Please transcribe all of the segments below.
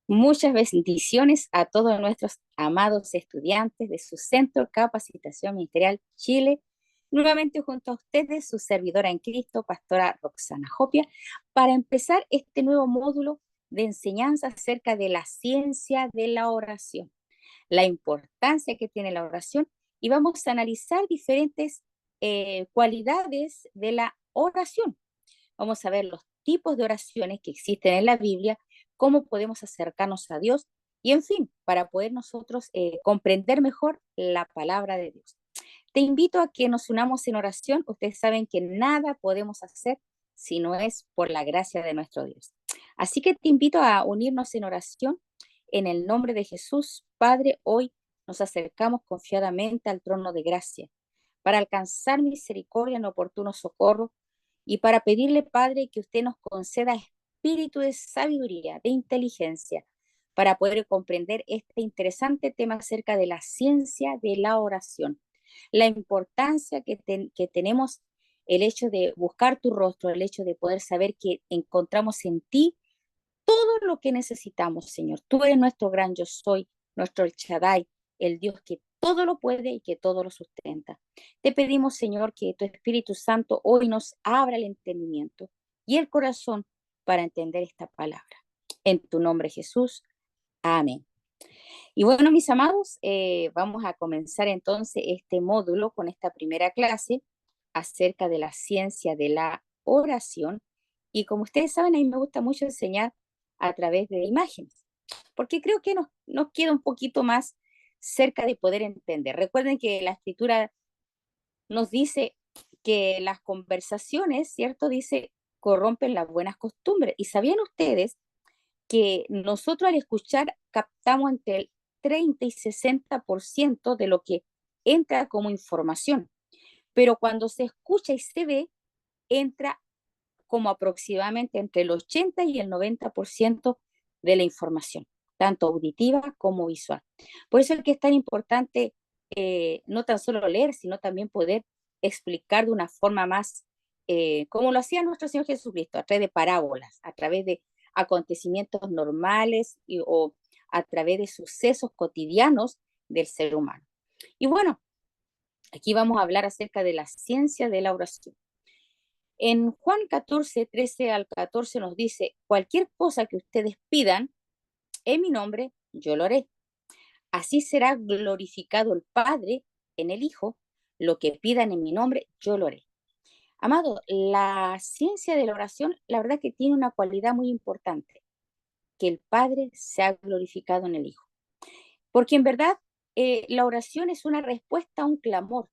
Muchas bendiciones a todos nuestros amados estudiantes de su Centro Capacitación Ministerial Chile. Nuevamente junto a ustedes, su servidora en Cristo, Pastora Roxana Jopia, para empezar este nuevo módulo de enseñanza acerca de la ciencia de la oración, la importancia que tiene la oración, y vamos a analizar diferentes cualidades de la oración. Vamos a ver los tipos de oraciones que existen en la Biblia, cómo podemos acercarnos a Dios y, en fin, para poder nosotros comprender mejor la palabra de Dios. Te invito a que nos unamos en oración. Ustedes saben que nada podemos hacer si no es por la gracia de nuestro Dios. Así que te invito a unirnos en oración en el nombre de Jesús. Padre, hoy nos acercamos confiadamente al trono de gracia para alcanzar misericordia en oportuno socorro y para pedirle, Padre, que usted nos conceda espíritu de sabiduría, de inteligencia, para poder comprender este interesante tema acerca de la ciencia de la oración, la importancia que tenemos el hecho de buscar tu rostro, el hecho de poder saber que encontramos en ti todo lo que necesitamos, Señor. Tú eres nuestro gran yo soy, nuestro El Shaddai, el Dios que todo lo puede y que todo lo sustenta. Te pedimos, Señor, que tu Espíritu Santo hoy nos abra el entendimiento y el corazón para entender esta palabra. En tu nombre, Jesús. Amén. Y bueno, mis amados, vamos a comenzar entonces este módulo con esta primera clase acerca de la ciencia de la oración. Y como ustedes saben, a mí me gusta mucho enseñar a través de imágenes, porque creo que nos queda un poquito más cerca de poder entender. Recuerden que la escritura nos dice que las conversaciones, ¿cierto? Dice, corrompen las buenas costumbres. ¿Y sabían ustedes que nosotros al escuchar captamos entre el 30 y 60% de lo que entra como información, pero cuando se escucha y se ve, entra como aproximadamente entre el 80 y el 90% de la información, tanto auditiva como visual. Por eso es que es tan importante no tan solo leer, sino también poder explicar de una forma más, como lo hacía nuestro Señor Jesucristo, a través de parábolas, a través de acontecimientos normales o a través de sucesos cotidianos del ser humano. Y bueno, aquí vamos a hablar acerca de la ciencia de la oración. En Juan 14, 13 al 14 nos dice, cualquier cosa que ustedes pidan en mi nombre, yo lo haré. Así será glorificado el Padre en el Hijo. Lo que pidan en mi nombre, yo lo haré. Amado, la ciencia de la oración, la verdad que tiene una cualidad muy importante, que el Padre sea glorificado en el Hijo. Porque en verdad la oración es una respuesta a un clamor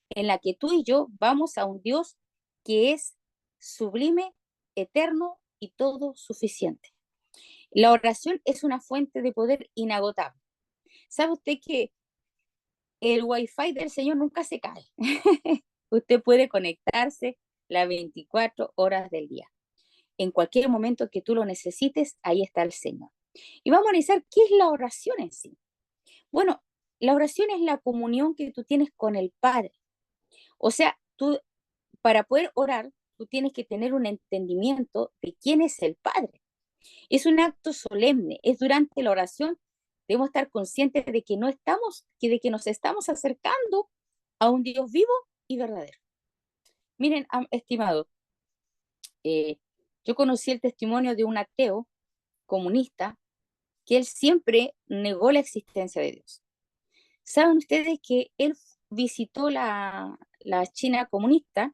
en la que tú y yo vamos a un Dios que es sublime, eterno y todo suficiente. La oración es una fuente de poder inagotable. ¿Sabe usted que el wifi del Señor nunca se cae? Usted puede conectarse las 24 horas del día. En cualquier momento que tú lo necesites, ahí está el Señor. Y vamos a analizar qué es la oración en sí. Bueno, la oración es la comunión que tú tienes con el Padre. O sea, tú para poder orar, tú tienes que tener un entendimiento de quién es el Padre. Es un acto solemne, es durante la oración, debemos estar conscientes de que no estamos, de que nos estamos acercando a un Dios vivo y verdadero. Miren, estimado, eh, yo conocí el testimonio de un ateo comunista que él siempre negó la existencia de Dios. ¿Saben ustedes que él visitó la China comunista?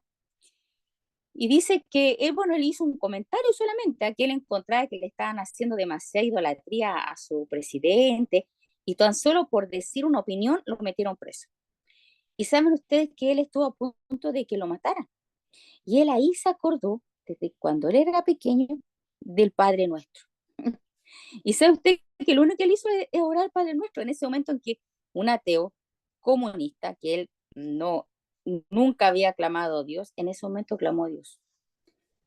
Y dice que él, bueno, él hizo un comentario solamente, a que él encontraba que le estaban haciendo demasiada idolatría a su presidente y tan solo por decir una opinión lo metieron preso. Y saben ustedes que él estuvo a punto de que lo mataran. Y él ahí se acordó, desde cuando él era pequeño, del Padre Nuestro. Y sabe usted que lo único que él hizo es orar al Padre Nuestro en ese momento en que un ateo comunista, que él no, nunca había clamado a Dios, en ese momento clamó a Dios.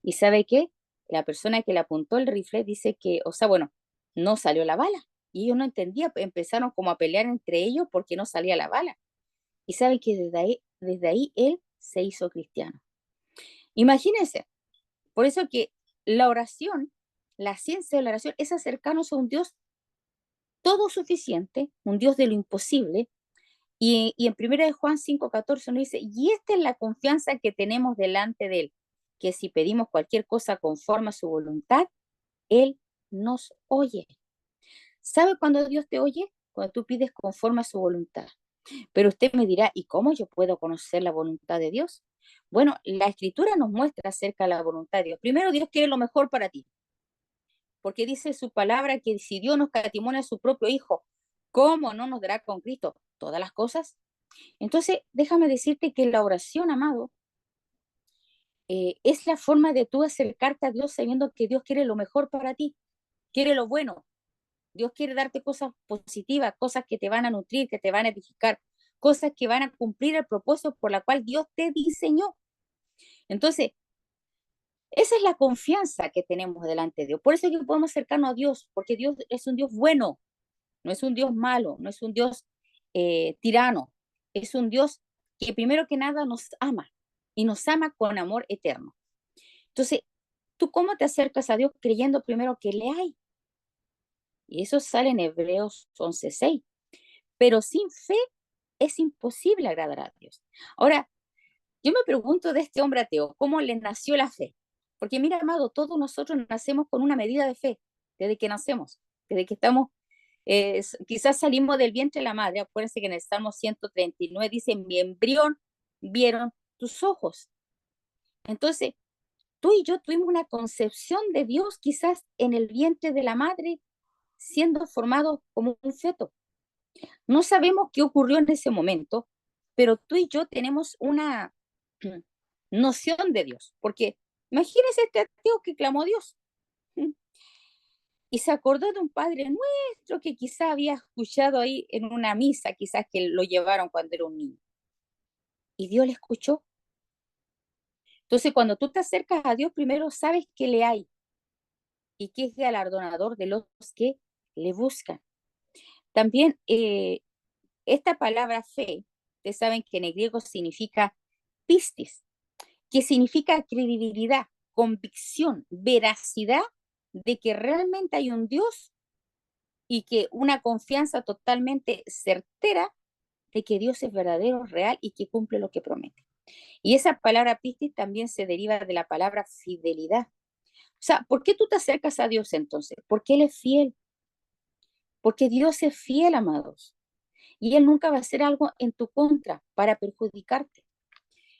¿Y sabe qué? La persona que le apuntó el rifle dice que, o sea, bueno, no salió la bala. Y ellos no entendían, empezaron como a pelear entre ellos porque no salía la bala. Y sabe que desde ahí él se hizo cristiano. Imagínense, por eso que la oración la ciencia de la oración es acercarnos a un Dios todo suficiente, un Dios de lo imposible. Y en 1 de Juan 5:14 nos dice, y esta es la confianza que tenemos delante de Él, que si pedimos cualquier cosa conforme a su voluntad, Él nos oye. ¿Sabe cuándo Dios te oye? Cuando tú pides conforme a su voluntad. Pero usted me dirá, ¿y cómo yo puedo conocer la voluntad de Dios? Bueno, la Escritura nos muestra acerca de la voluntad de Dios. Primero, Dios quiere lo mejor para ti, porque dice su palabra que si Dios nos catimonia a su propio Hijo, ¿cómo no nos dará con Cristo todas las cosas? Entonces, déjame decirte que la oración, amado, es la forma de tú acercarte a Dios sabiendo que Dios quiere lo mejor para ti, quiere lo bueno. Dios quiere darte cosas positivas, cosas que te van a nutrir, que te van a edificar, cosas que van a cumplir el propósito por la cual Dios te diseñó. Entonces, esa es la confianza que tenemos delante de Dios. Por eso es que podemos acercarnos a Dios, porque Dios es un Dios bueno, no es un Dios malo, no es un Dios tirano, es un Dios que primero que nada nos ama y nos ama con amor eterno. Entonces, ¿tú cómo te acercas a Dios creyendo primero que le hay? Y eso sale en Hebreos 11:6. Pero sin fe es imposible agradar a Dios. Ahora, yo me pregunto de este hombre ateo, ¿cómo le nació la fe? Porque mira, amado, todos nosotros nacemos con una medida de fe, desde que nacemos, desde que estamos, quizás salimos del vientre de la madre. Acuérdense que en el Salmo 139 dice, mi embrión vieron tus ojos. Entonces, tú y yo tuvimos una concepción de Dios quizás en el vientre de la madre, siendo formado como un feto. No sabemos qué ocurrió en ese momento, pero tú y yo tenemos una noción de Dios, porque imagínese este ateo que clamó a Dios y se acordó de un Padre Nuestro que quizá había escuchado ahí en una misa, quizás que lo llevaron cuando era un niño, y Dios le escuchó. Entonces, cuando tú te acercas a Dios, primero sabes que le hay y que es galardonador de los que le buscan. También esta palabra fe, ustedes saben que en el griego significa pistis, que significa credibilidad, convicción, veracidad de que realmente hay un Dios y que una confianza totalmente certera de que Dios es verdadero, real y que cumple lo que promete. Y esa palabra pistis también se deriva de la palabra fidelidad. O sea, ¿por qué tú te acercas a Dios entonces? Porque Él es fiel. Porque Dios es fiel, amados. Y Él nunca va a hacer algo en tu contra para perjudicarte.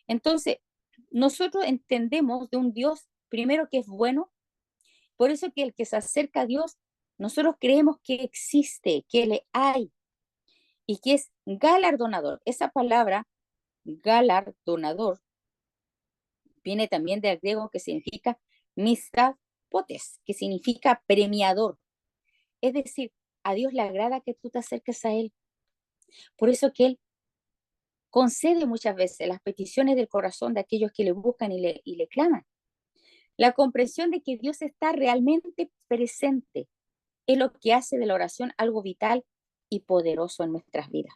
Entonces, nosotros entendemos de un Dios, primero que es bueno, por eso que el que se acerca a Dios, nosotros creemos que existe, que le hay y que es galardonador. Esa palabra, galardonador, viene también del griego que significa mistapotes, que significa premiador. Es decir, a Dios le agrada que tú te acerques a Él. Por eso que Él concede muchas veces las peticiones del corazón de aquellos que le buscan y le claman. La comprensión de que Dios está realmente presente es lo que hace de la oración algo vital y poderoso en nuestras vidas.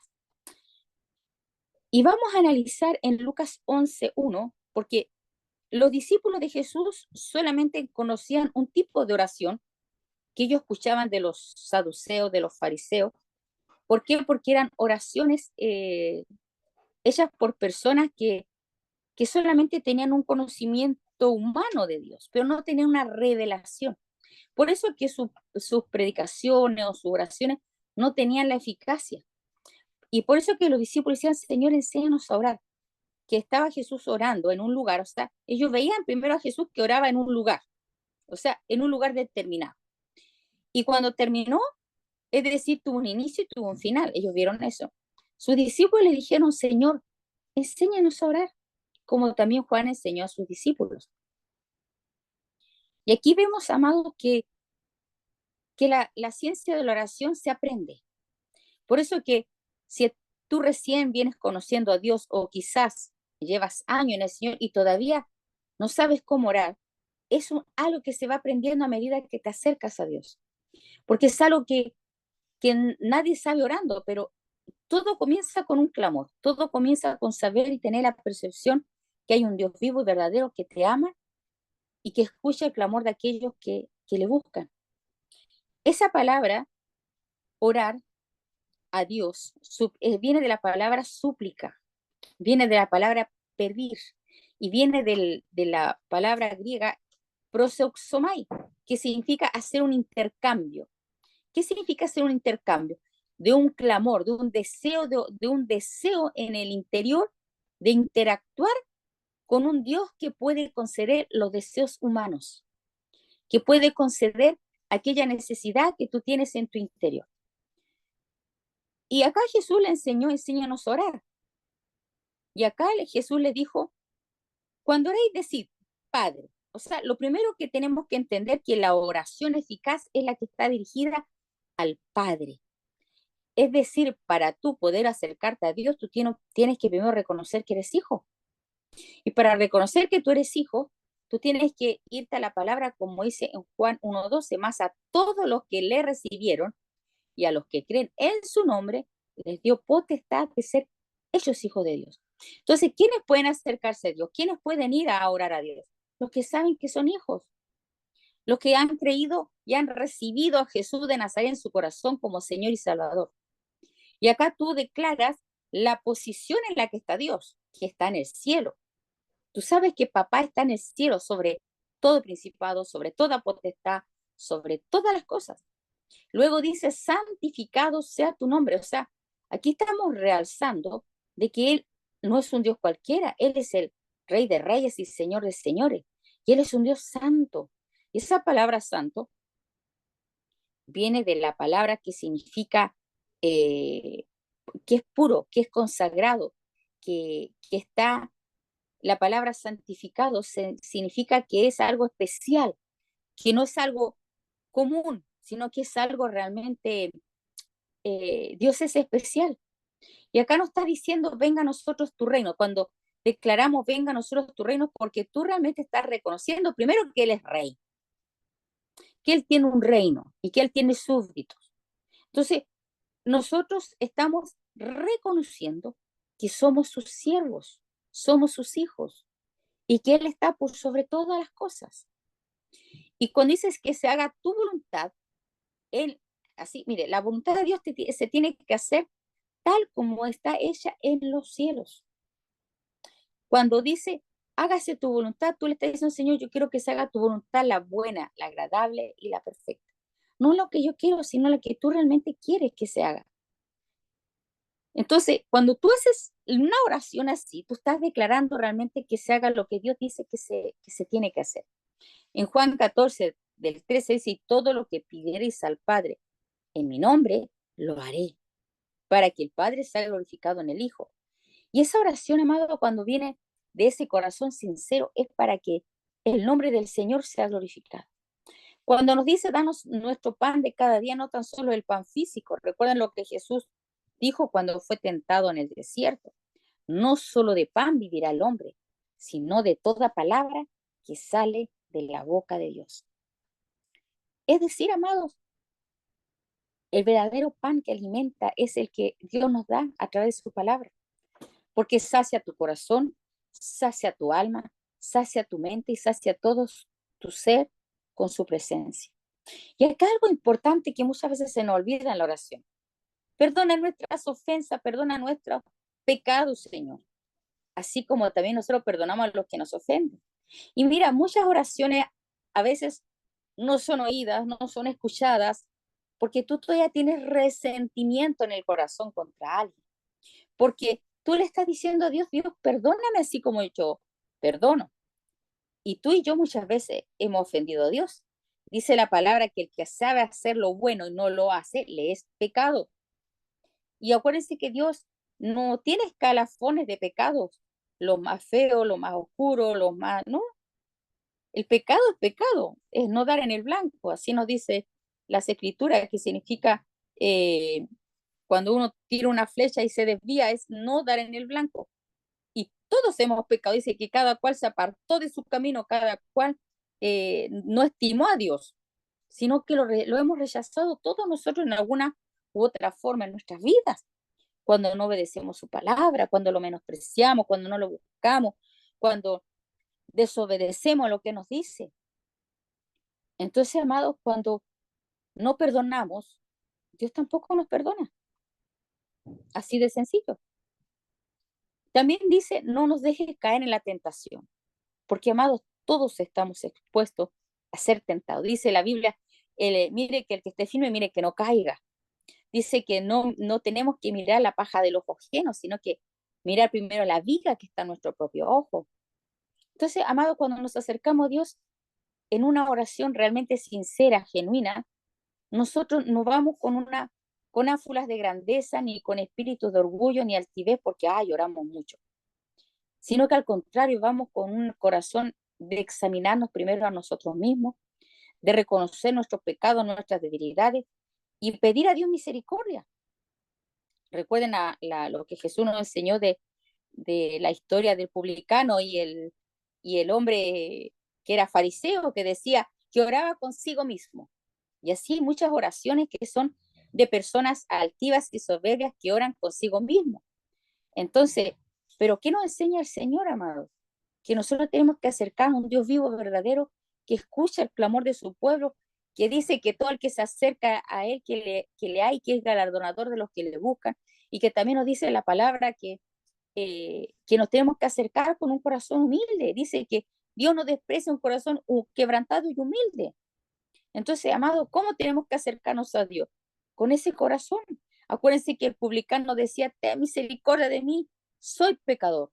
Y vamos a analizar en Lucas 11:1, porque los discípulos de Jesús solamente conocían un tipo de oración que ellos escuchaban de los saduceos, de los fariseos. ¿Por qué? Porque eran oraciones hechas por personas que solamente tenían un conocimiento humano de Dios, pero no tenían una revelación. Por eso que sus predicaciones o sus oraciones no tenían la eficacia. Y por eso que los discípulos decían, Señor, enséñanos a orar. Que estaba Jesús orando en un lugar, o sea, ellos veían primero a Jesús que oraba en un lugar, o sea, en un lugar determinado. Y cuando terminó, es decir, tuvo un inicio y tuvo un final, ellos vieron eso. Sus discípulos le dijeron, Señor, enséñanos a orar, como también Juan enseñó a sus discípulos. Y aquí vemos, amados, que la ciencia de la oración se aprende. Por eso que si tú recién vienes conociendo a Dios o quizás llevas años en el Señor y todavía no sabes cómo orar, es algo que se va aprendiendo a medida que te acercas a Dios. Porque es algo que nadie sabe orando, pero todo comienza con un clamor, todo comienza con saber y tener la percepción que hay un Dios vivo y verdadero que te ama y que escucha el clamor de aquellos que le buscan. Esa palabra, orar a Dios, viene de la palabra súplica, viene de la palabra pedir y viene de la palabra griega proseuxomai, que significa hacer un intercambio. ¿Qué significa hacer un intercambio? De un clamor, de un deseo en el interior de interactuar con un Dios que puede conceder los deseos humanos, que puede conceder aquella necesidad que tú tienes en tu interior. Y acá Jesús le enseñó, enséñanos a orar. Y acá Jesús le dijo, cuando oréis, decid, Padre. O sea, lo primero que tenemos que entender que la oración eficaz es la que está dirigida al Padre. Es decir, para tú poder acercarte a Dios, tú tienes que primero reconocer que eres hijo. Y para reconocer que tú eres hijo, tú tienes que irte a la palabra, como dice en Juan 1:12, más a todos los que le recibieron y a los que creen en su nombre, les dio potestad de ser hechos hijos de Dios. Entonces, ¿quiénes pueden acercarse a Dios? ¿Quiénes pueden ir a orar a Dios? Los que saben que son hijos, los que han creído y han recibido a Jesús de Nazaret en su corazón como Señor y Salvador. Y acá tú declaras la posición en la que está Dios, que está en el cielo. Tú sabes que papá está en el cielo sobre todo principado, sobre toda potestad, sobre todas las cosas. Luego dice, santificado sea tu nombre. O sea, aquí estamos realzando de que Él no es un Dios cualquiera, Él es el Rey de Reyes y Señor de Señores. Y Él es un Dios santo. Y esa palabra santo viene de la palabra que significa eh, que es puro, que es consagrado, que está, la palabra santificado significa que es algo especial, que no es algo común, sino que es algo realmente, Dios es especial. Y acá nos está diciendo, venga a nosotros tu reino. Cuando declaramos, venga a nosotros tu reino, porque tú realmente estás reconociendo primero que Él es rey, que Él tiene un reino y que Él tiene súbditos. Entonces, nosotros estamos reconociendo que somos sus siervos, somos sus hijos y que Él está por sobre todas las cosas. Y cuando dices que se haga tu voluntad, Él, así, mire, la voluntad de Dios se tiene que hacer tal como está hecha en los cielos. Cuando dice, hágase tu voluntad, tú le estás diciendo, Señor, yo quiero que se haga tu voluntad, la buena, la agradable y la perfecta. No lo que yo quiero, sino lo que tú realmente quieres que se haga. Entonces, cuando tú haces una oración así, tú estás declarando realmente que se haga lo que Dios dice que se tiene que hacer. En Juan 14, del 13 dice, y todo lo que pidierais al Padre en mi nombre, lo haré, para que el Padre sea glorificado en el Hijo. Y esa oración, amado, cuando viene de ese corazón sincero, es para que el nombre del Señor sea glorificado. Cuando nos dice, danos nuestro pan de cada día, no tan solo el pan físico, recuerden lo que Jesús dijo cuando fue tentado en el desierto. No solo de pan vivirá el hombre, sino de toda palabra que sale de la boca de Dios. Es decir, amados, el verdadero pan que alimenta es el que Dios nos da a través de su palabra, porque sacia tu corazón, sacia tu alma, sacia tu mente y sacia todo tu ser con su presencia. Y acá algo importante que muchas veces se nos olvida en la oración. Perdona nuestras ofensas, perdona nuestros pecados, Señor, así como también nosotros perdonamos a los que nos ofenden. Y mira, muchas oraciones a veces no son oídas, no son escuchadas, porque tú todavía tienes resentimiento en el corazón contra alguien. Porque tú le estás diciendo a Dios, Dios, perdóname así como yo perdono. Y tú y yo muchas veces hemos ofendido a Dios. Dice la palabra que el que sabe hacer lo bueno y no lo hace, le es pecado. Y acuérdense que Dios no tiene escalafones de pecados, los más feos, los más oscuros, los más, no, el pecado es pecado, es no dar en el blanco, así nos dice las escrituras, que significa eh, cuando uno tira una flecha y se desvía, es no dar en el blanco. Y todos hemos pecado, dice que cada cual se apartó de su camino, cada cual no estimó a Dios, sino que lo hemos rechazado todos nosotros en alguna u otra forma en nuestras vidas, cuando no obedecemos su palabra, cuando lo menospreciamos, cuando no lo buscamos, cuando desobedecemos lo que nos dice. Entonces, amados, cuando no perdonamos, Dios tampoco nos perdona. Así de sencillo. También dice, no nos dejes caer en la tentación, porque, amados, todos estamos expuestos a ser tentados. Dice la Biblia, mire que el que esté firme, mire que no caiga. Dice que no tenemos que mirar la paja del ojo ajeno, sino que mirar primero la viga que está en nuestro propio ojo. Entonces, amados, cuando nos acercamos a Dios en una oración realmente sincera, genuina, nosotros no vamos con ánfulas de grandeza, ni con espíritus de orgullo, ni altivez, porque, lloramos mucho, sino que al contrario, vamos con un corazón de examinarnos primero a nosotros mismos, de reconocer nuestros pecados, nuestras debilidades, y pedir a Dios misericordia. Recuerden lo que Jesús nos enseñó de la historia del publicano y el hombre que era fariseo, que decía que oraba consigo mismo. Y así hay muchas oraciones que son de personas altivas y soberbias que oran consigo mismo. Entonces, ¿pero qué nos enseña el Señor, amados? Que nosotros tenemos que acercarnos a un Dios vivo, verdadero, que escucha el clamor de su pueblo, que dice que todo el que se acerca a Él, que le hay, que es galardonador de los que le buscan, y que también nos dice la palabra que nos tenemos que acercar con un corazón humilde. Dice que Dios no desprecia un corazón quebrantado y humilde. Entonces, amado, ¿cómo tenemos que acercarnos a Dios? Con ese corazón. Acuérdense que el publicano decía, ten misericordia de mí, soy pecador.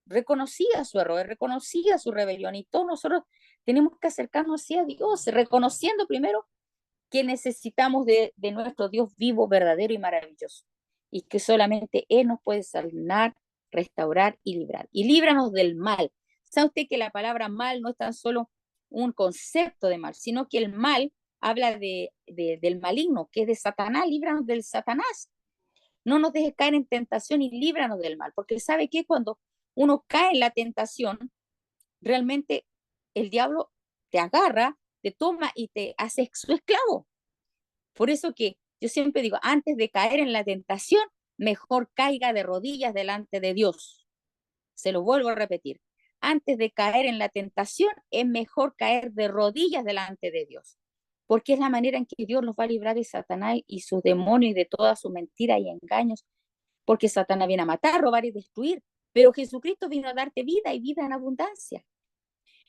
Reconocía su error, reconocía su rebelión, y todos nosotros tenemos que acercarnos a Dios, reconociendo primero que necesitamos de nuestro Dios vivo, verdadero y maravilloso, y que solamente Él nos puede sanar, restaurar y librar. Y líbranos del mal. ¿Sabe usted que la palabra mal no es tan solo un concepto de mal, sino que el mal habla del maligno, que es de Satanás? Líbranos del Satanás. No nos dejes caer en tentación y líbranos del mal, porque sabe que cuando uno cae en la tentación, realmente el diablo te agarra, te toma y te hace su esclavo. Por eso que yo siempre digo, antes de caer en la tentación, mejor caiga de rodillas delante de Dios. Se lo vuelvo a repetir. Antes de caer en la tentación, es mejor caer de rodillas delante de Dios, porque es la manera en que Dios nos va a librar de Satanás y sus demonios y de todas sus mentiras y engaños, porque Satanás viene a matar, robar y destruir, pero Jesucristo vino a darte vida y vida en abundancia.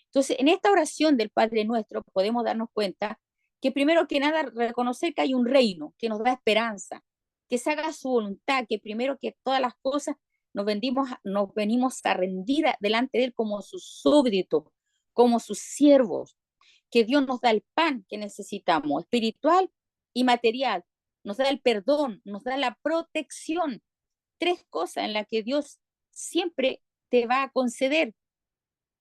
Entonces, en esta oración del Padre Nuestro podemos darnos cuenta que primero que nada reconocer que hay un reino que nos da esperanza, que se haga su voluntad, que primero que todas las cosas nos venimos a rendir delante de Él como sus súbditos, como sus siervos, que Dios nos da el pan que necesitamos, espiritual y material, nos da el perdón, nos da la protección, tres cosas en las que Dios siempre te va a conceder: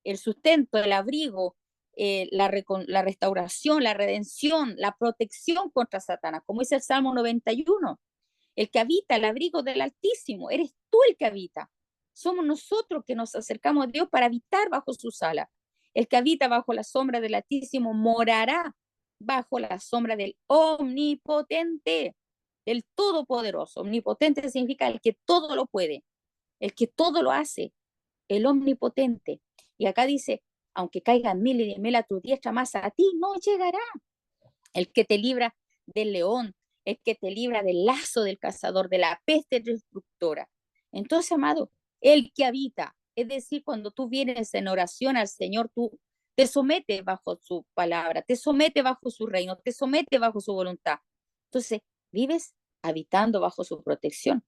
el sustento, el abrigo, la restauración, la redención, la protección contra Satanás, como dice el Salmo 91. El que habita el abrigo del Altísimo, eres tú el que habita. Somos nosotros que nos acercamos a Dios para habitar bajo sus alas. El que habita bajo la sombra del Altísimo morará bajo la sombra del Omnipotente, del Todopoderoso. Omnipotente significa el que todo lo puede, el que todo lo hace, el Omnipotente. Y acá dice, aunque caigan 1000 y 10.000 a tu diestra, más a ti no llegará. El que te libra del león, el que te libra del lazo del cazador, de la peste destructora. Entonces, amado, el que habita, es decir, cuando tú vienes en oración al Señor, tú te sometes bajo su palabra, te sometes bajo su reino, te sometes bajo su voluntad. Entonces, vives habitando bajo su protección.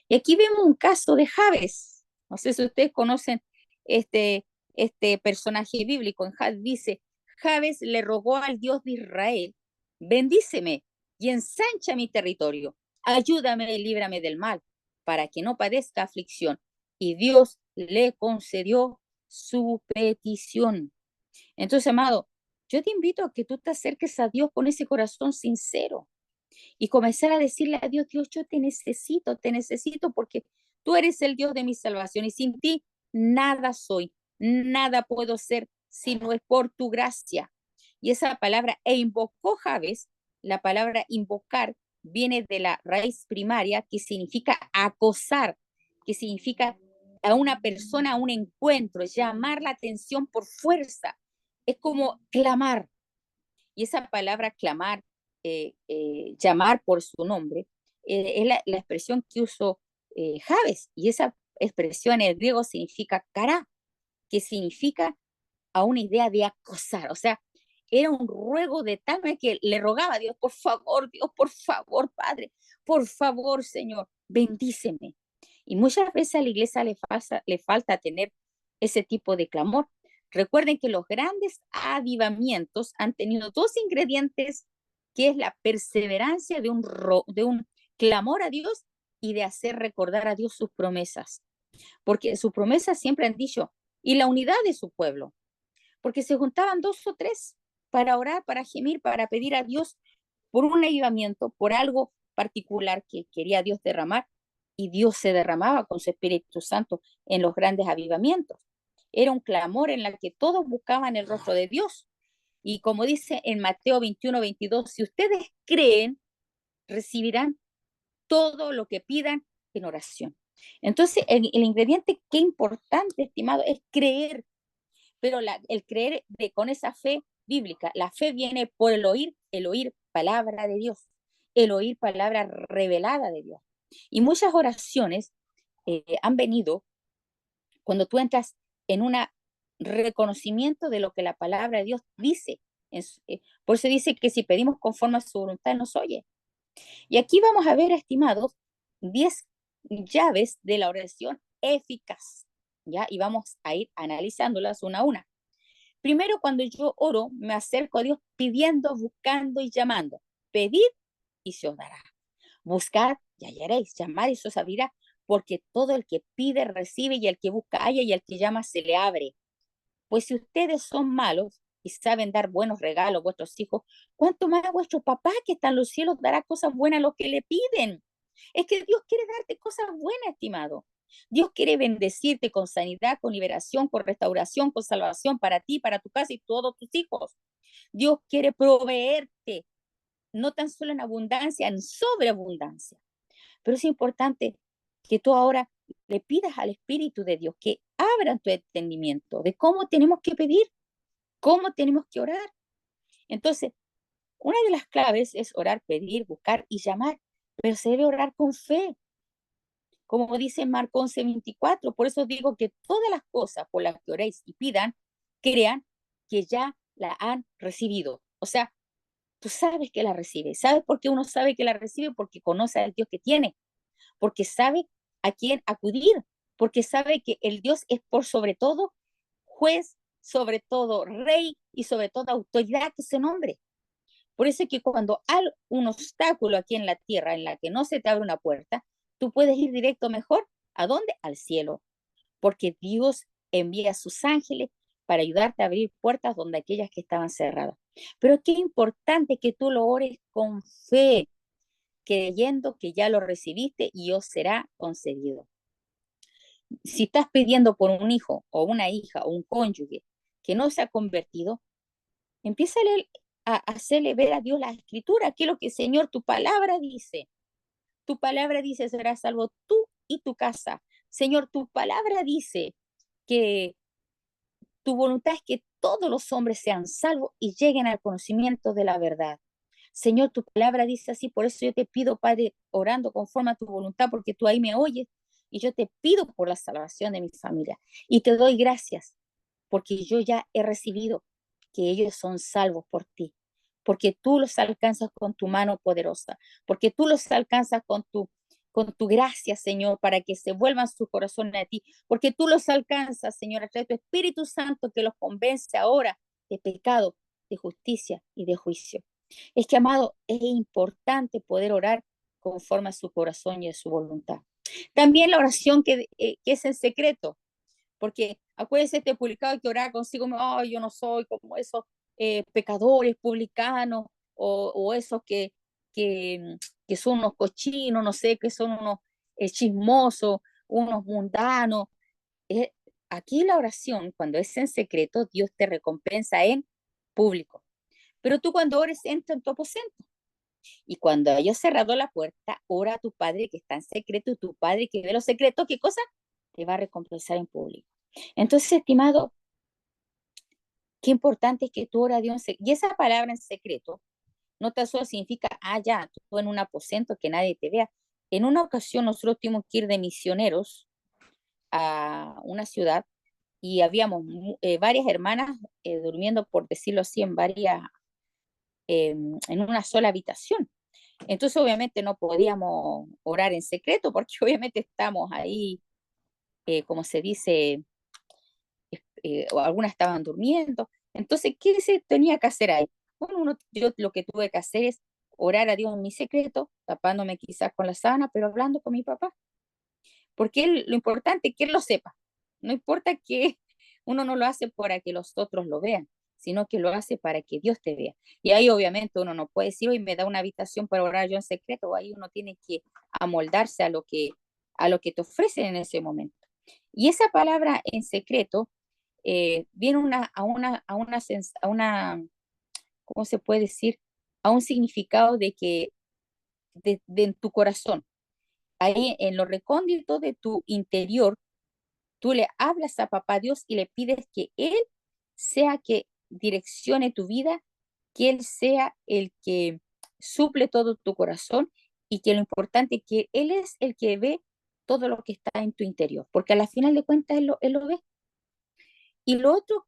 Y aquí vemos un caso de Jabes. No sé si ustedes conocen este, este personaje bíblico. Dice, Jabes le rogó al Dios de Israel, bendíceme y ensancha mi territorio, ayúdame y líbrame del mal, para que no padezca aflicción. Y Dios le concedió su petición. Entonces, amado, yo te invito a que tú te acerques a Dios con ese corazón sincero y comenzar a decirle a Dios, Dios, yo te necesito porque tú eres el Dios de mi salvación y sin ti nada soy, nada puedo ser si no es por tu gracia. Y esa palabra, e invocó Jabes, la palabra invocar viene de la raíz primaria que significa acosar, que significa a una persona a un encuentro, llamar la atención por fuerza. Es como clamar. Y esa palabra clamar, llamar por su nombre, es la expresión que usó Javes, y esa expresión en el griego significa cara, que significa a una idea de acosar, o sea, era un ruego de tal manera que le rogaba a Dios, por favor, Padre, por favor, Señor, bendíceme. Y muchas veces a la iglesia le falta tener ese tipo de clamor. Recuerden que los grandes avivamientos han tenido dos ingredientes, que es la perseverancia de un clamor a Dios y de hacer recordar a Dios sus promesas. Porque sus promesas siempre han dicho, y la unidad de su pueblo, porque se juntaban dos o tres para orar, para gemir, para pedir a Dios por un avivamiento, por algo particular que quería Dios derramar, y Dios se derramaba con su Espíritu Santo en los grandes avivamientos. Era un clamor en el que todos buscaban el rostro de Dios. Y como dice en Mateo 21-22, si ustedes creen, recibirán todo lo que pidan en oración. Entonces, el ingrediente que importante, estimado, es creer, pero el creer con esa fe bíblica. La fe viene por el oír palabra de Dios, el oír palabra revelada de Dios. Y muchas oraciones han venido cuando tú entras en un reconocimiento de lo que la palabra de Dios dice. Por eso dice que si pedimos conforme a su voluntad, nos oye. Y aquí vamos a ver, estimados, 10 llaves de la oración eficaz, ¿ya? Y vamos a ir analizándolas una a una. Primero, cuando yo oro, me acerco a Dios pidiendo, buscando y llamando. Pedid y se os dará. Buscad y hallaréis. Llamad y se os abrirá. Porque todo el que pide, recibe, y el que busca, halla, y el que llama, se le abre. Pues si ustedes son malos y saben dar buenos regalos a vuestros hijos, ¿cuánto más a vuestro papá que está en los cielos dará cosas buenas a los que le piden? Es que Dios quiere darte cosas buenas, estimado. Dios quiere bendecirte con sanidad, con liberación, con restauración, con salvación para ti, para tu casa y todos tus hijos. Dios quiere proveerte, no tan solo en abundancia, en sobreabundancia. Pero es importante que tú ahora le pidas al Espíritu de Dios que abra tu entendimiento de cómo tenemos que pedir, cómo tenemos que orar. Entonces, una de las claves es orar, pedir, buscar y llamar, pero se debe orar con fe, como dice Marcos 11:24. Por eso digo que todas las cosas por las que oréis y pidan, crean que ya la han recibido. O sea, tú sabes que la recibes. ¿Sabes por qué uno sabe que la recibe? Porque conoce al Dios que tiene, porque sabe a quién acudir, porque sabe que el Dios es por sobre todo juez, sobre todo rey y sobre toda autoridad que se nombre. Por eso es que cuando hay un obstáculo aquí en la tierra en la que no se te abre una puerta, tú puedes ir directo mejor. ¿A dónde? Al cielo. Porque Dios envía a sus ángeles para ayudarte a abrir puertas donde aquellas que estaban cerradas. Pero qué importante que tú lo ores con fe, creyendo que ya lo recibiste y os será concedido. Si estás pidiendo por un hijo o una hija o un cónyuge que no se ha convertido, empieza a hacerle ver a Dios la escritura, que es lo que, Señor, tu palabra dice. Tu palabra dice, serás salvo tú y tu casa. Señor, tu palabra dice que tu voluntad es que todos los hombres sean salvos y lleguen al conocimiento de la verdad. Señor, tu palabra dice así, por eso yo te pido, Padre, orando conforme a tu voluntad, porque tú ahí me oyes, y yo te pido por la salvación de mi familia. Y te doy gracias, porque yo ya he recibido que ellos son salvos por ti, porque tú los alcanzas con tu mano poderosa, porque tú los alcanzas con tu gracia, Señor, para que se vuelvan sus corazones a ti, porque tú los alcanzas, Señor, a través de tu Espíritu Santo que los convence ahora de pecado, de justicia y de juicio. Es que, amado, es importante poder orar conforme a su corazón y a su voluntad. También la oración que es en secreto, porque acuérdense este publicado que oraba consigo, oh, yo no soy como esos pecadores publicanos o esos que son unos cochinos, no sé, que son unos chismosos, unos mundanos. Eh, Aquí la oración, cuando es en secreto, Dios te recompensa en público. Pero tú cuando ores, entra en tu aposento. Y cuando hayas cerrado la puerta, ora a tu Padre que está en secreto, y tu Padre que ve los secretos, ¿qué cosa? Te va a recompensar en público. Entonces, estimado, qué importante es que tú oras a Dios en secreto. Y esa palabra en secreto no tan solo significa, ya, tú en un aposento que nadie te vea. En una ocasión nosotros tuvimos que ir de misioneros a una ciudad y habíamos varias hermanas durmiendo, por decirlo así, en una sola habitación. Entonces, obviamente, no podíamos orar en secreto porque obviamente estamos ahí, como se dice, o algunas estaban durmiendo. Entonces, ¿qué se tenía que hacer ahí? Bueno, yo lo que tuve que hacer es orar a Dios en mi secreto, tapándome quizás con la sábana, pero hablando con mi papá. Porque lo importante es que él lo sepa. No importa que uno no lo hace para que los otros lo vean, sino que lo hace para que Dios te vea. Y ahí obviamente uno no puede decir, hoy me da una habitación para orar yo en secreto, ahí uno tiene que amoldarse a lo que te ofrecen en ese momento. Y esa palabra en secreto viene ¿cómo se puede decir? A un significado de que de en tu corazón, ahí en lo recóndito de tu interior, tú le hablas a papá Dios y le pides que Él sea que direccione tu vida, que Él sea el que suple todo tu corazón y que lo importante es que Él es el que ve todo lo que está en tu interior, porque a la final de cuentas Él lo ve. Y lo otro,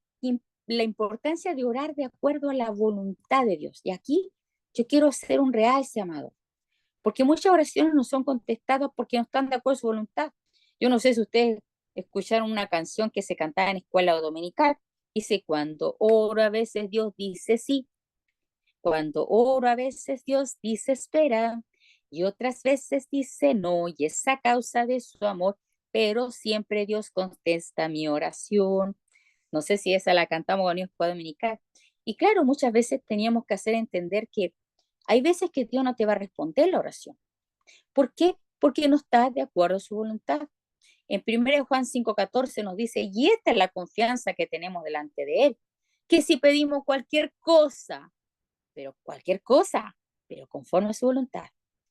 la importancia de orar de acuerdo a la voluntad de Dios. Y aquí yo quiero ser un realce, amado, porque muchas oraciones no son contestadas porque no están de acuerdo a su voluntad. Yo no sé si ustedes escucharon una canción que se cantaba en escuela dominical, dice, cuando oro a veces Dios dice sí, cuando oro a veces Dios dice espera, y otras veces dice no, y es a causa de su amor, pero siempre Dios contesta mi oración. No sé si esa la cantamos en escuela dominical. Y claro, muchas veces teníamos que hacer entender que hay veces que Dios no te va a responder la oración. ¿Por qué? Porque no estás de acuerdo a su voluntad. En 1 Juan 5:14 nos dice, y esta es la confianza que tenemos delante de Él, que si pedimos cualquier cosa, pero conforme a su voluntad.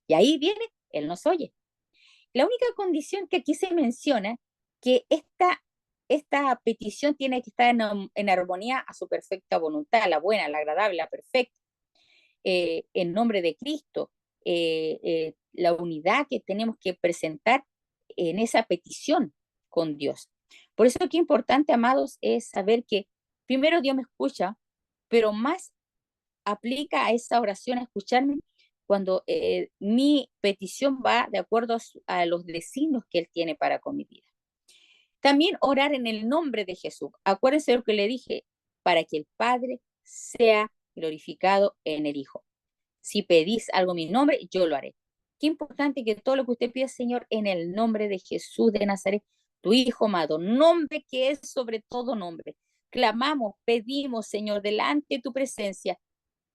Y ahí viene, Él nos oye. La única condición que aquí se menciona, que esta petición tiene que estar en armonía a su perfecta voluntad, la buena, la agradable, la perfecta, en nombre de Cristo, la unidad que tenemos que presentar en esa petición con Dios. Por eso que importante, amados, es saber que primero Dios me escucha, pero más aplica a esa oración a escucharme cuando mi petición va de acuerdo a los designios que Él tiene para con mi vida. También orar en el nombre de Jesús. Acuérdense lo que le dije, para que el Padre sea glorificado en el Hijo. Si pedís algo en mi nombre, yo lo haré. Qué importante que todo lo que usted pida, Señor, en el nombre de Jesús de Nazaret, tu Hijo amado, nombre que es sobre todo nombre. Clamamos, pedimos, Señor, delante de tu presencia,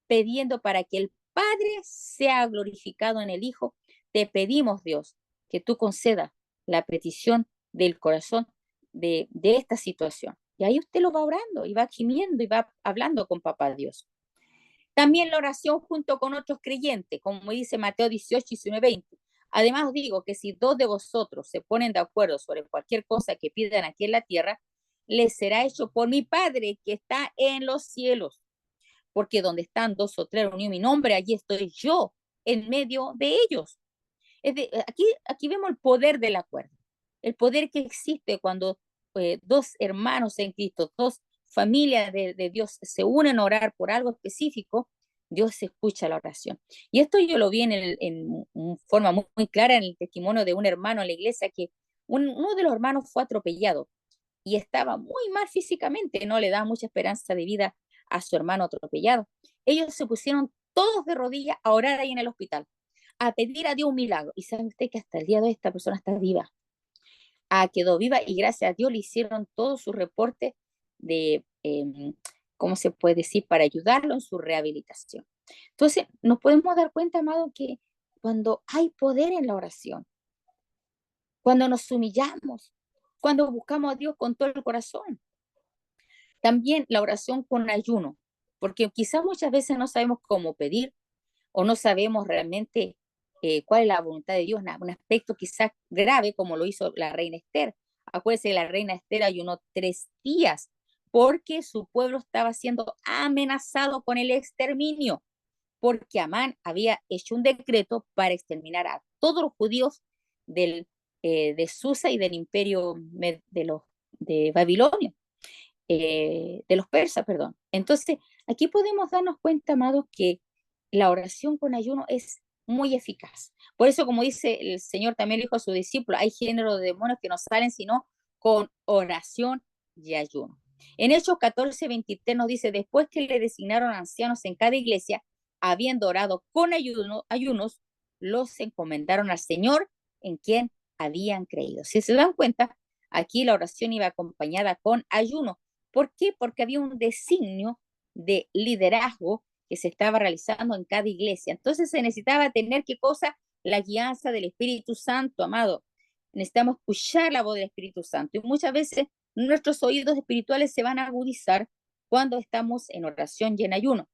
pidiendo para que el Padre sea glorificado en el Hijo. Te pedimos, Dios, que tú concedas la petición del corazón de esta situación. Y ahí usted lo va orando y va gimiendo y va hablando con papá Dios. También la oración junto con otros creyentes, como dice Mateo 18, 19, 20. Además os digo que si dos de vosotros se ponen de acuerdo sobre cualquier cosa que pidan aquí en la tierra, les será hecho por mi Padre que está en los cielos. Porque donde están dos o tres reunidos mi nombre, allí estoy yo en medio de ellos. Aquí vemos el poder del acuerdo, el poder que existe cuando dos hermanos en Cristo, dos familias de Dios se unen a orar por algo específico, Dios escucha la oración. Y esto yo lo vi en forma muy clara en el testimonio de un hermano en la iglesia que uno de los hermanos fue atropellado y estaba muy mal físicamente, no le da mucha esperanza de vida a su hermano atropellado. Ellos se pusieron todos de rodillas a orar ahí en el hospital, a pedir a Dios un milagro. Y sabe usted que hasta el día de hoy esta persona está viva. Quedó viva y gracias a Dios le hicieron todos sus reportes de, ¿cómo se puede decir?, para ayudarlo en su rehabilitación. Entonces, nos podemos dar cuenta, amado, que cuando hay poder en la oración, cuando nos humillamos, cuando buscamos a Dios con todo el corazón, también la oración con ayuno, porque quizás muchas veces no sabemos cómo pedir o no sabemos realmente cuál es la voluntad de Dios, un aspecto quizás grave como lo hizo la reina Esther. Acuérdense que la reina Esther ayunó 3 días porque su pueblo estaba siendo amenazado con el exterminio, porque Amán había hecho un decreto para exterminar a todos los judíos de Susa y del imperio de Babilonia, de los persas, perdón. Entonces, aquí podemos darnos cuenta, amados, que la oración con ayuno es muy eficaz. Por eso, como dice el Señor, también dijo a sus discípulos, hay género de demonios que no salen sino con oración y ayuno. En Hechos 14:23 nos dice, después que le designaron ancianos en cada iglesia, habiendo orado con ayunos, los encomendaron al Señor en quien habían creído. Si se dan cuenta, aquí la oración iba acompañada con ayuno. ¿Por qué? Porque había un designio de liderazgo que se estaba realizando en cada iglesia. Entonces se necesitaba tener, ¿qué cosa? La guianza del Espíritu Santo, amado. Necesitamos escuchar la voz del Espíritu Santo. Y muchas veces nuestros oídos espirituales se van a agudizar cuando estamos en oración y en ayuno.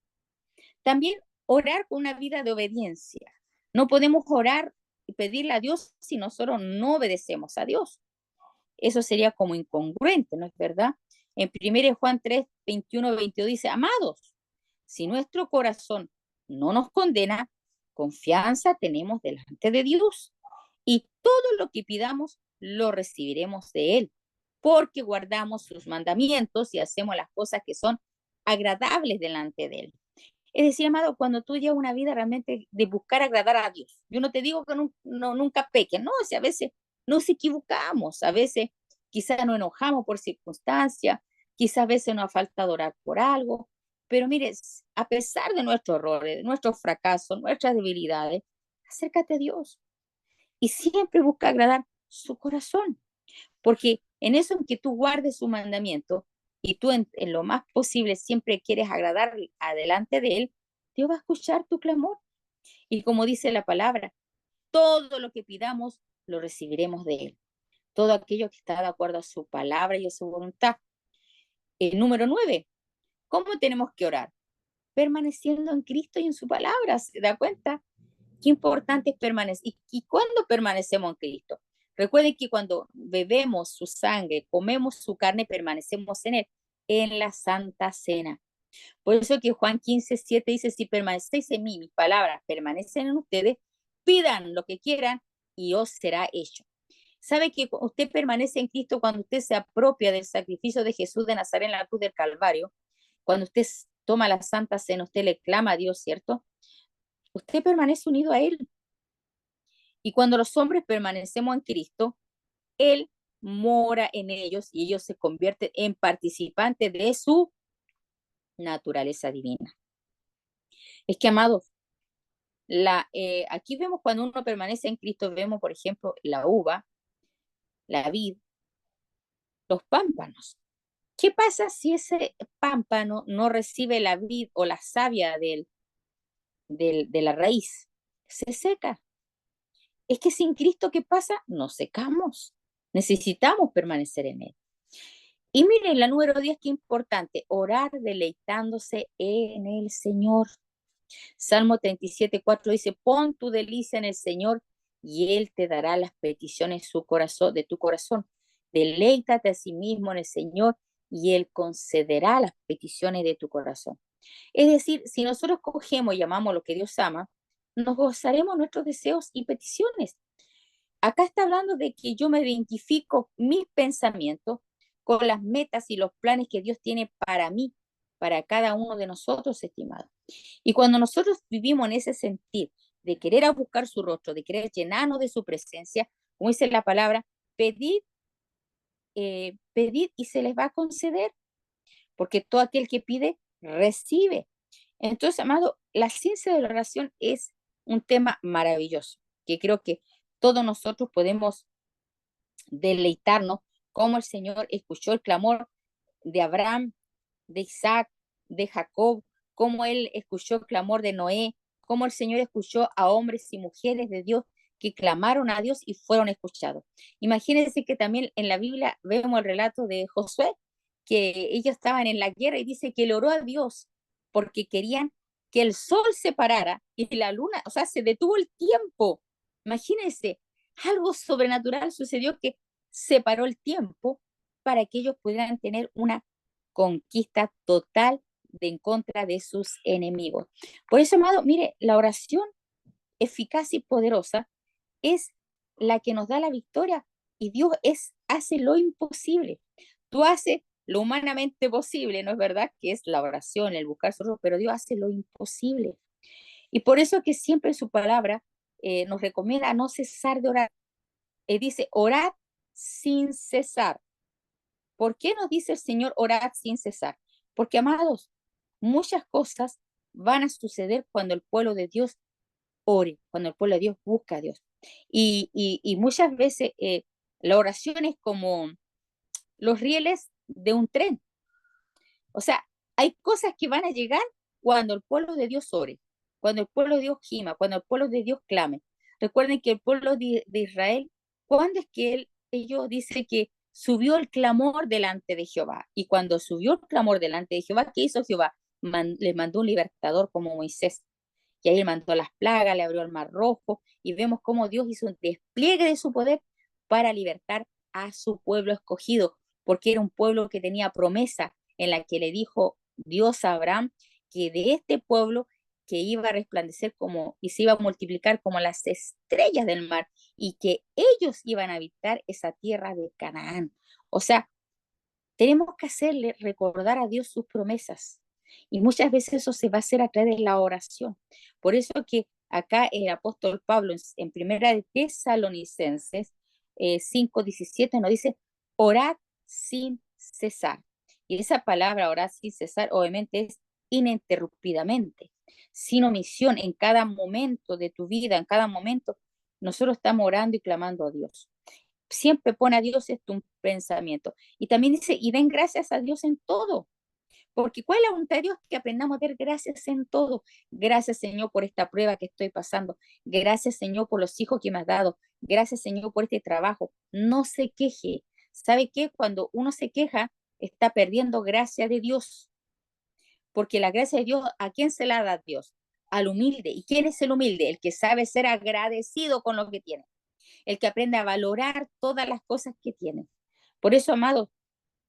También orar con una vida de obediencia. No podemos orar y pedirle a Dios si nosotros no obedecemos a Dios. Eso sería como incongruente, ¿no es verdad? En 1 Juan 3, 21, 22 dice, amados, si nuestro corazón no nos condena, confianza tenemos delante de Dios y todo lo que pidamos lo recibiremos de Él, porque guardamos sus mandamientos y hacemos las cosas que son agradables delante de Él. Es decir, amado, cuando tú llevas una vida realmente de buscar agradar a Dios, yo no te digo que nunca peques, no, o sea, a veces nos equivocamos, a veces quizás nos enojamos por circunstancias, quizás a veces nos ha faltado orar por algo, pero mire, a pesar de nuestros errores, de nuestros fracasos, nuestras debilidades, acércate a Dios y siempre busca agradar su corazón, porque en eso en que tú guardes su mandamiento y tú en lo más posible siempre quieres agradar adelante de Él, Dios va a escuchar tu clamor. Y como dice la palabra, todo lo que pidamos lo recibiremos de Él. Todo aquello que está de acuerdo a su palabra y a su voluntad. El número 9, ¿cómo tenemos que orar? Permaneciendo en Cristo y en su palabra, ¿se da cuenta? Qué importante es permanecer. ¿Y cuándo permanecemos en Cristo? Recuerden que cuando bebemos su sangre, comemos su carne, permanecemos en Él, en la Santa Cena. Por eso que Juan 15:7 dice, si permanecéis en mí, mis palabras permanecen en ustedes, pidan lo que quieran y os será hecho. ¿Sabe que usted permanece en Cristo cuando usted se apropia del sacrificio de Jesús de Nazaret en la cruz del Calvario? Cuando usted toma la Santa Cena, usted le clama a Dios, ¿cierto? Usted permanece unido a Él. Y cuando los hombres permanecemos en Cristo, Él mora en ellos y ellos se convierten en participantes de su naturaleza divina. Es que, amados, aquí vemos cuando uno permanece en Cristo, vemos, por ejemplo, la uva, la vid, los pámpanos. ¿Qué pasa si ese pámpano no recibe la vid o la savia de la raíz? Se seca. Es que sin Cristo, ¿qué pasa? Nos secamos. Necesitamos permanecer en Él. Y miren, la número 10, qué importante, orar deleitándose en el Señor. Salmo 37:4 dice, pon tu delicia en el Señor y Él te dará las peticiones de tu corazón. Deleítate a sí mismo en el Señor y Él concederá las peticiones de tu corazón. Es decir, si nosotros cogemos y amamos lo que Dios ama, nos gozaremos nuestros deseos y peticiones. Acá está hablando de que yo me identifico mis pensamientos con las metas y los planes que Dios tiene para mí, para cada uno de nosotros, estimados. Y cuando nosotros vivimos en ese sentir de querer a buscar su rostro, de querer llenarnos de su presencia, como dice la palabra, pedid y se les va a conceder, porque todo aquel que pide, recibe. Entonces, amado, la ciencia de la oración es un tema maravilloso, que creo que todos nosotros podemos deleitarnos cómo el Señor escuchó el clamor de Abraham, de Isaac, de Jacob, cómo Él escuchó el clamor de Noé, cómo el Señor escuchó a hombres y mujeres de Dios que clamaron a Dios y fueron escuchados. Imagínense que también en la Biblia vemos el relato de Josué, que ellos estaban en la guerra y dice que le oró a Dios porque querían que el sol se parara y la luna, o sea, se detuvo el tiempo. Imagínense, algo sobrenatural sucedió que separó el tiempo para que ellos pudieran tener una conquista total de en contra de sus enemigos. Por eso, amado, mire, la oración eficaz y poderosa es la que nos da la victoria y Dios hace lo imposible. Tú haces lo humanamente posible, ¿no es verdad? Que es la oración, el buscar su rostro, pero Dios hace lo imposible. Y por eso que siempre en su palabra nos recomienda no cesar de orar. Dice, orad sin cesar. ¿Por qué nos dice el Señor orad sin cesar? Porque, amados, muchas cosas van a suceder cuando el pueblo de Dios ore, cuando el pueblo de Dios busca a Dios. Y muchas veces la oración es como los rieles de un tren. O sea, hay cosas que van a llegar cuando el pueblo de Dios ore, cuando el pueblo de Dios gima, cuando el pueblo de Dios clame. Recuerden que el pueblo de Israel, ¿cuándo es que ellos dicen que subió el clamor delante de Jehová? Y cuando subió el clamor delante de Jehová, ¿qué hizo Jehová? Les mandó un libertador como Moisés. Y ahí mandó las plagas, le abrió el mar rojo, y vemos cómo Dios hizo un despliegue de su poder para libertar a su pueblo escogido, porque era un pueblo que tenía promesa en la que le dijo Dios a Abraham que de este pueblo que iba a resplandecer como y se iba a multiplicar como las estrellas del mar y que ellos iban a habitar esa tierra de Canaán. O sea, tenemos que hacerle recordar a Dios sus promesas. Y muchas veces eso se va a hacer a través de la oración. Por eso que acá el apóstol Pablo en primera de Tesalonicenses 5:17 nos dice, orad sin cesar. Y esa palabra orar sin cesar obviamente es ininterrumpidamente, sin omisión en cada momento de tu vida, en cada momento. Nosotros estamos orando y clamando a Dios. Siempre pone a Dios en tu pensamiento. Y también dice, y den gracias a Dios en todo. Porque ¿cuál es la voluntad de Dios? Que aprendamos a dar gracias en todo. Gracias, Señor, por esta prueba que estoy pasando. Gracias, Señor, por los hijos que me has dado. Gracias, Señor, por este trabajo. No se queje. ¿Sabe qué? Cuando uno se queja, está perdiendo gracia de Dios. Porque la gracia de Dios, ¿a quién se la da Dios? Al humilde. ¿Y quién es el humilde? El que sabe ser agradecido con lo que tiene, el que aprende a valorar todas las cosas que tiene. Por eso, amados,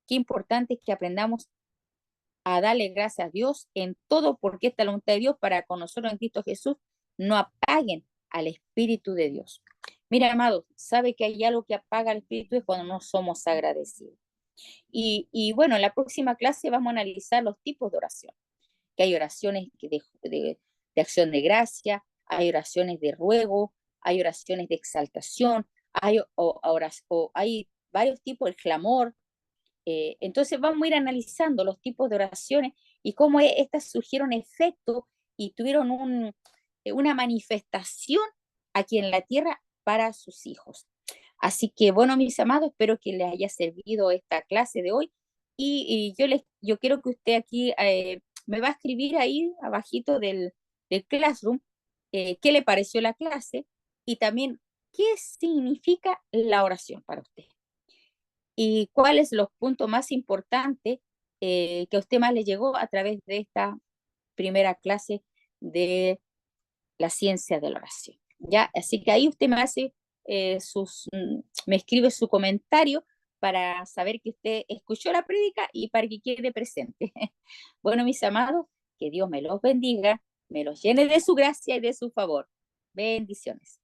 qué importante es que aprendamos a darle gracias a Dios en todo, porque esta es la voluntad de Dios para con nosotros en Cristo Jesús, no apaguen al Espíritu de Dios. Mira, amados, sabe que hay algo que apaga al Espíritu es cuando no somos agradecidos. Bueno, en la próxima clase vamos a analizar los tipos de oración, que hay oraciones de acción de gracia, hay oraciones de ruego, hay oraciones de exaltación, hay varios tipos de clamor. Entonces vamos a ir analizando los tipos de oraciones y cómo estas surgieron efectos y tuvieron una manifestación aquí en la tierra para sus hijos. Así que bueno, mis amados, espero que les haya servido esta clase de hoy y yo quiero que usted aquí me va a escribir ahí abajito del Classroom qué le pareció la clase y también qué significa la oración para usted y cuáles los puntos más importantes que a usted más le llegó a través de esta primera clase de la ciencia de la oración. ¿Ya? Así que ahí usted me hace me escribe su comentario para saber que usted escuchó la prédica y para que quede presente. Bueno, mis amados, que Dios me los bendiga, me los llene de su gracia y de su favor. Bendiciones.